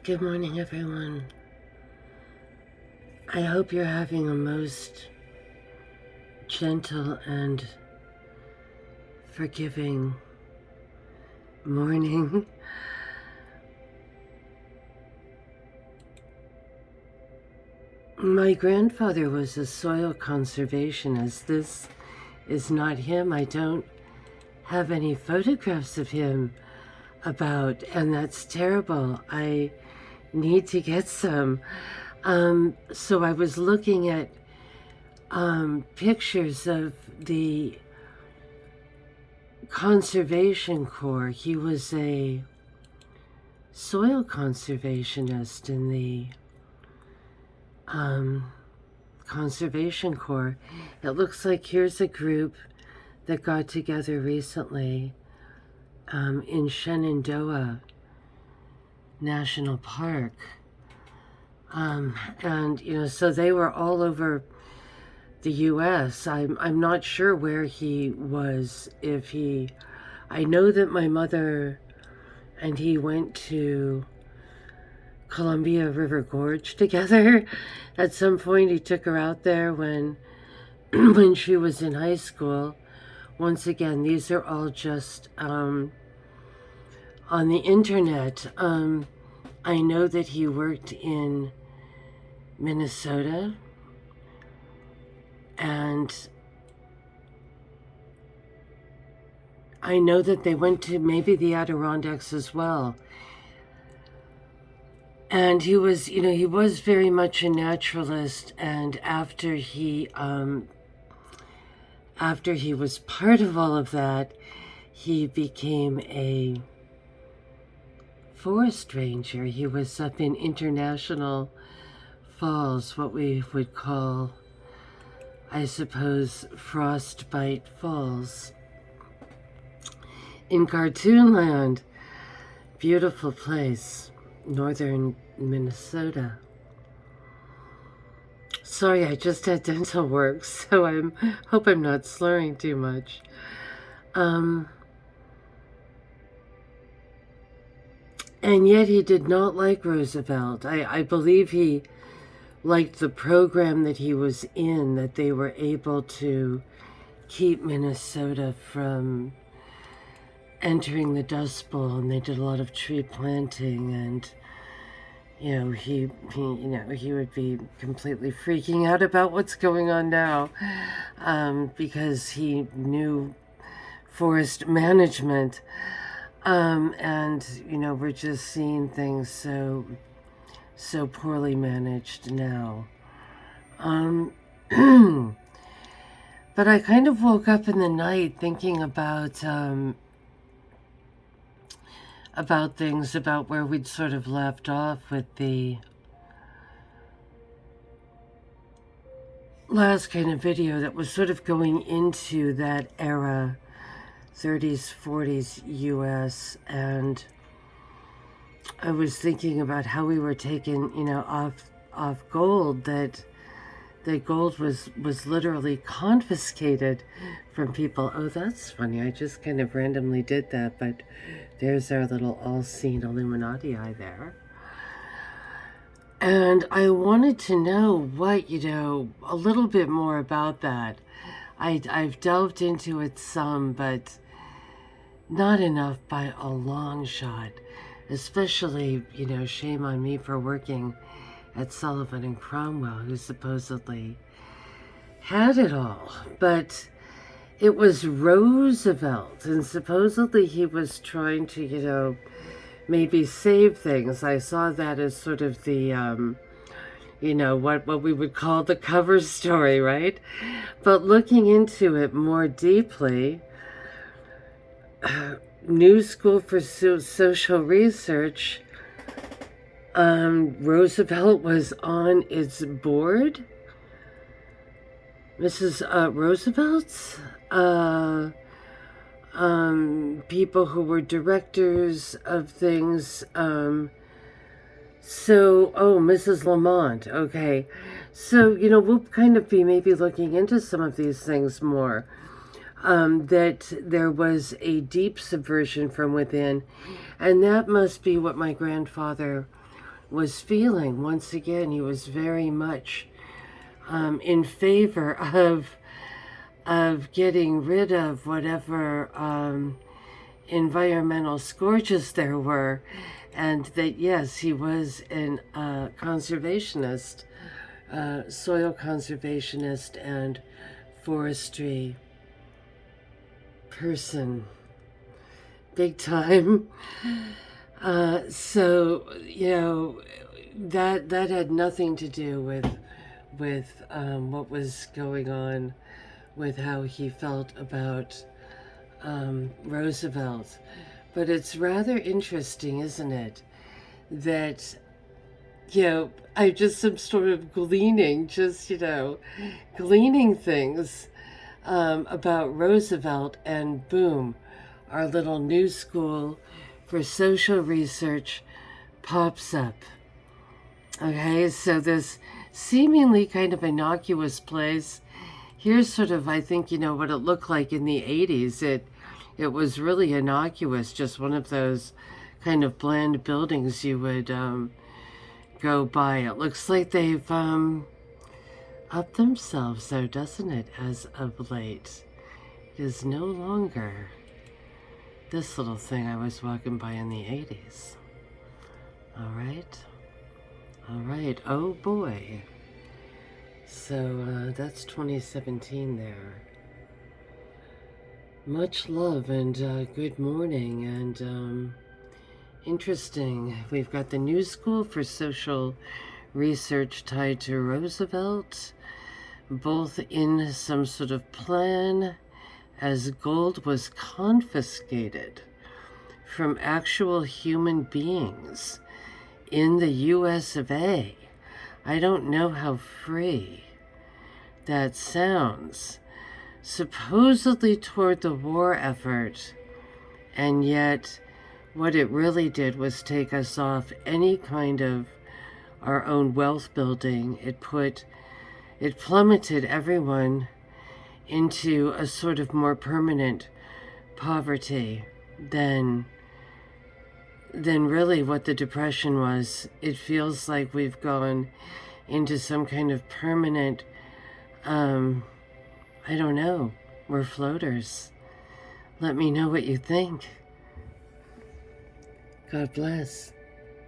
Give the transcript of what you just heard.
Good morning, everyone. I hope you're having a most gentle and forgiving morning. My grandfather was a soil conservationist. This is not him. I don't have any photographs of him about, and that's terrible. I need to get some. So I was looking at pictures of the Conservation Corps. He was a soil conservationist in the Conservation Corps. It looks like here's a group that got together recently in Shenandoah National Park. And, so they were all over the U.S. I'm not sure where he was. I know that my mother and he went to Columbia River Gorge together. At some point, he took her out there when she was in high school. Once again, these are all just on the internet. I know that he worked in Minnesota, and I know that they went to maybe the Adirondacks as well. And he was very much a naturalist, and after he was part of all of that, he became a forest ranger. He was up in International Falls, what we would call, I suppose, Frostbite Falls in Cartoonland. Beautiful place, northern Minnesota. Sorry, I just had dental work, so I hope I'm not slurring too much. And yet he did not like Roosevelt. I believe he liked the program that he was in, that they were able to keep Minnesota from entering the Dust Bowl, and they did a lot of tree planting, and he would be completely freaking out about what's going on now, because he knew forest management, and we're just seeing things so poorly managed now. But I kind of woke up in the night thinking about things, about where we'd sort of left off with the last kind of video that was sort of going into that era, 30s, 40s US, and I was thinking about how we were taken, off gold, that gold was literally confiscated from people. Oh, that's funny. I just kind of randomly did that, but there's our little all-seen Illuminati eye there. And I wanted to know what, a little bit more about that. I've delved into it some, but not enough by a long shot. Especially, shame on me for working at Sullivan and Cromwell, who supposedly had it all. But it was Roosevelt, and supposedly he was trying to, maybe save things. I saw that as sort of the, what we would call the cover story, right? But looking into it more deeply, New School for Social Research, Roosevelt was on its board. Mrs. Roosevelt's people who were directors of things. Mrs. Lamont. Okay. So, we'll kind of be maybe looking into some of these things more. That there was a deep subversion from within, and that must be what my grandfather was feeling. Once again, he was very much in favor of getting rid of whatever environmental scourges there were, and that yes, he was a conservationist, soil conservationist and forestry person, big time. So that had nothing to do with what was going on with how he felt about Roosevelt. But it's rather interesting, isn't it, that I just am sort of gleaning things about Roosevelt, and boom, our little new school for social research pops up. Okay, so this seemingly kind of innocuous place, here's sort of, I think, what it looked like in the 80s. It was really innocuous, just one of those kind of bland buildings you would go by. It looks like they've upped themselves, though, doesn't it, as of late? It is no longer this little thing I was walking by in the 80s. All right. Oh boy. So that's 2017 there. Much love and good morning, and interesting. We've got the new school for social research tied to Roosevelt, both in some sort of plan as gold was confiscated from actual human beings in the US of A. I don't know how free that sounds. Supposedly toward the war effort, and yet what it really did was take us off any kind of our own wealth building. It plummeted everyone into a sort of more permanent poverty than really what the Depression was. It feels like we've gone into some kind of permanent, I don't know, we're floaters. Let me know what you think. God bless.